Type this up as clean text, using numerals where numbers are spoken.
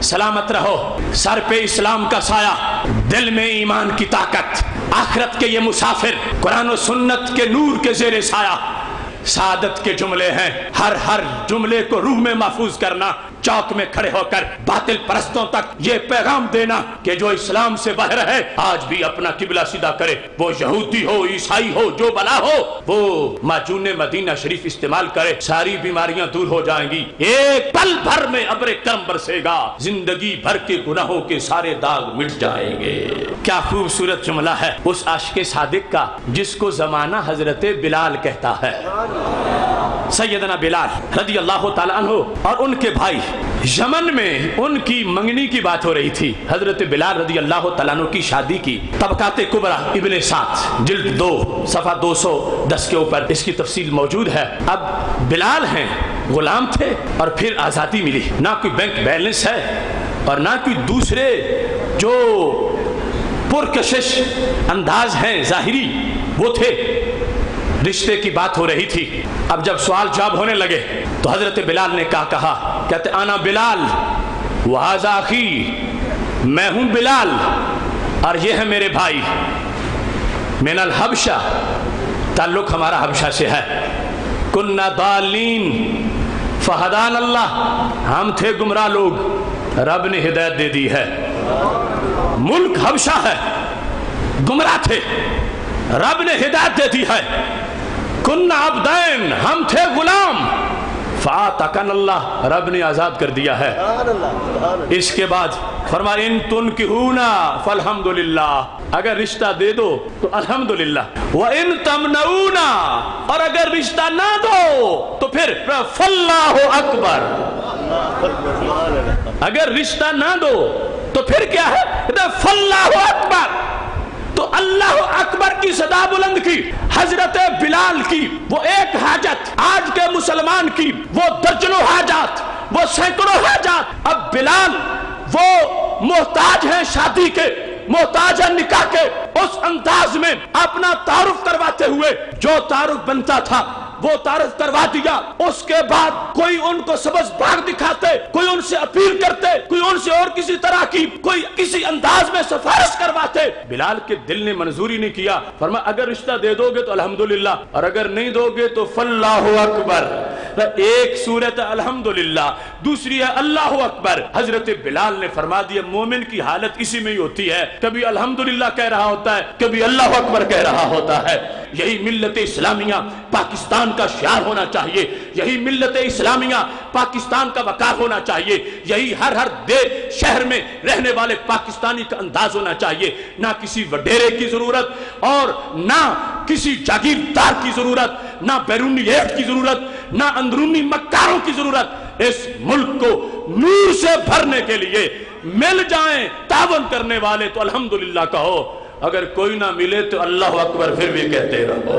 सलामत रहो, सर पे इस्लाम का साया, दिल में ईमान की ताकत, आखिरत के ये मुसाफिर, कुरान और सुन्नत के नूर के ज़ेरे साया सादत के जुमले हैं। हर जुमले को रूह में महफूज करना, चौक में खड़े होकर बातिल परस्तों तक ये पैगाम देना कि जो इस्लाम से बाहर है आज भी अपना किबला सीधा करे, वो यहूदी हो, ईसाई हो, जो बला हो, वो माजून मदीना शरीफ इस्तेमाल करे, सारी बीमारियां दूर हो जाएंगी। एक पल भर में अब्रे करम बरसेगा, जिंदगी भर के गुनाहों के सारे दाग मिट जाएंगे। क्या खूबसूरत जुमला है उस आशिक़े सादिक का जिसको जमाना हजरत बिलाल कहता है। सैयदना बिलाल रदी अल्लाह ताला अन्हु और उनके भाई, यमन में उनकी मंगनी की बात हो रही थी। हजरत बिलाल रदी अल्लाह ताला अन्हु की शादी की तबकाते कुबरा इब्ने साद जिल्द 2 सफ़ा 210 के ऊपर इसकी तफसील मौजूद है। अब बिलाल हैं, गुलाम थे और फिर आज़ादी मिली, ना कोई बैंक बैलेंस है और ना कोई दूसरे जो पुरकशिश अंदाज हैं ज़ाहिरी वो थे। रिश्ते की बात हो रही थी। अब जब सवाल जवाब होने लगे तो हजरत बिलाल ने कहा, कहते आना बिलाल वहाज़ा अखी, मैं हूँ बिलाल और ये है मेरे भाई। मिनल हबशा, ताल्लुक हमारा हबशा से है। कुन्ना दालीन फहदान अल्लाह, हम थे गुमराह लोग, रब ने हिदायत दे दी है। मुल्क हबशा है, गुमराह थे, रब ने हिदायत दे दी है। कुन्ना अब्दैन, हम थे गुलाम, फ़ातकन अल्लाह, रब ने आज़ाद कर दिया है। इसके बाद फरमाया इन तुनकिहूना फल्हम्दुलिल्लाह, अगर रिश्ता दे दो तो अल्हम्दुलिल्लाह, व इन तमनऊना, और अगर रिश्ता ना दो तो फिर फल्लाहु अकबर। अगर रिश्ता ना दो तो फिर क्या है, फल्लाहु अकबर। तो अल्लाह अकबर की सदा बुलंद की हजरत बिलाल की वो एक हाजत, आज के मुसलमान की वो दर्जनों हाजात, वो सैकड़ों हाजात। अब बिलाल वो मोहताज है शादी के, मोहताज है निकाह के, उस अंदाज में अपना तारुफ करवाते हुए जो तारुफ बनता था वो तारुफ करवा दिया। उसके बाद कोई उनको सबज बाग दिखाते, कोई उनसे अपील करते, कोई उनसे और किसी तरह की कोई किसी अंदाज में सिफारिश करवाते। बिलाल के दिल ने मंजूरी नहीं किया, फरमाया अगर रिश्ता दे दोगे तो अल्हम्दुलिल्लाह, और अगर नहीं दोगे तो फल्लाहु अकबर। एक सूरत अल्हम्दुलिल्लाह, दूसरी है अल्लाहु अकबर। हजरत बिलाल ने फरमा दिया मोमिन की हालत इसी में ही होती है, कभी अल्हम्दुलिल्लाह कह रहा होता है, कभी अल्लाहु अकबर कह रहा होता है। यही मिल्लत इस्लामिया पाकिस्तान का शियार होना चाहिए, यही मिल्लत इस्लामिया पाकिस्तान का वकार होना चाहिए, यही हर देश शहर में रहने वाले पाकिस्तानी का अंदाज होना चाहिए। ना किसी वडेरे की जरूरत और ना किसी जागीरदार की जरूरत, ना बैरूनी एड की जरूरत, ना अंदरूनी मक्कारों की जरूरत। इस मुल्क को नूर से भरने के लिए मिल जाएं तावन करने वाले तो अल्हम्दुलिल्लाह कहो, अगर कोई ना मिले तो अल्लाह अकबर फिर भी कहते रहो।